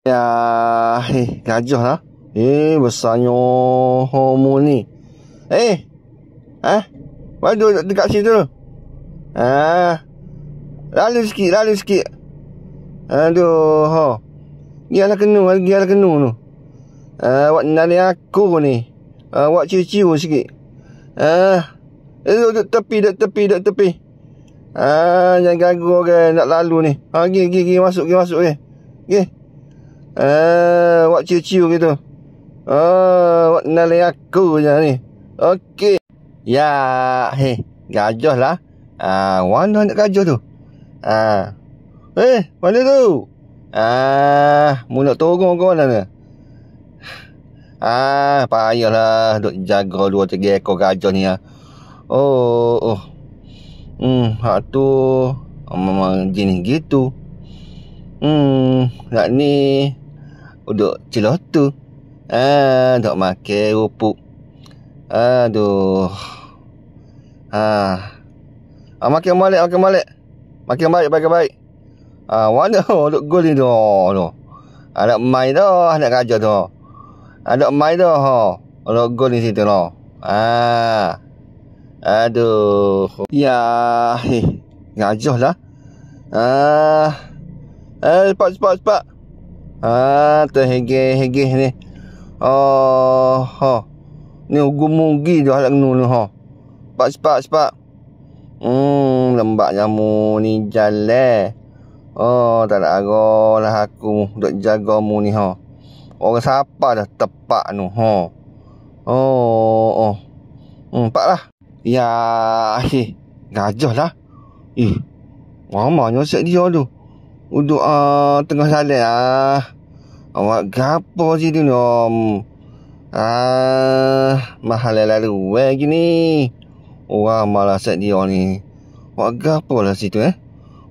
Ya, gajah lah. Besarnya homo ni. Maju dekat situ. Lalu sikit. Aduh, gialah kenu tu. Awak nari aku ni. Awak ciu-ciu sikit. Duduk tepi. Jangan ganggu orang nak lalu ni. Gi masuk Gi. Awak ciu-ciu gitu. Awak nari aku je ni. Okey. Ya, gajah lah. Mana nak gajah tu? Mana tu? Mu nak turun ke mana ni? Payahlah duk jaga 2-3 ekor gajah ni. Hak tu memang jenis gitu. Nak ni duk celah tu. Duk makan rupuk. Aduh. Makan balik. Makan baik-baik. Mana duk gol ni tu? Ada mai dah nak gajah tu. Ada mai dah. Duk gol ni situ noh. Aduh. Ya, gajah lah. Cepat. Terhegeh ni. Ni ugu-mugi dah nak kenu ni. Cepat. Lembak jamu ni jalan. Tak ada arah lah aku duk jaga mu ni. Orang siapa dah tepak nu. Empat lah. Ya, gajah lah. Ramanya set dia tu. Duduk tengah jalan. Awak gapo situ ni mahal lalu gini. Orang malah set dia ni. Awak gapo lah situ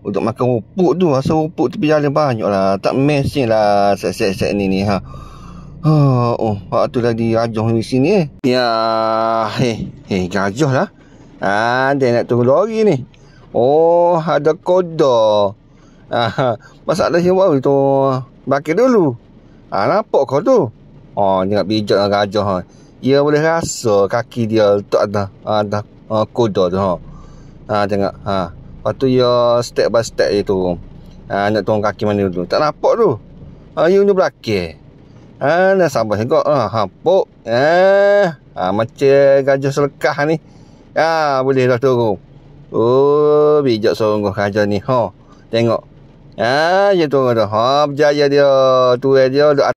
untuk makan rupuk tu. Asal rupuk tepi jalan banyak lah. Tak mesin lah set ni. Hak tu lagi gajah di sini Ya, gajah lah. Dia nak turun lori ni. Ada koda. Masalah yang baru tu. Bakar dulu. Nampak kau tu? Jangan bijak dengan gajah. Dia boleh rasa kaki dia letak atas koda tu. Tengok. Lepas tu dia step by step je tu. Nak turun kaki mana tu. Tak nampak tu. You ni belakang. Nak sabar juga. Hampuk. Macam gajah selekah ni. Boleh dah turun. Bijak sungguh gajah ni. Tengok. Dia turun dah. Berjaya dia. Tuan dia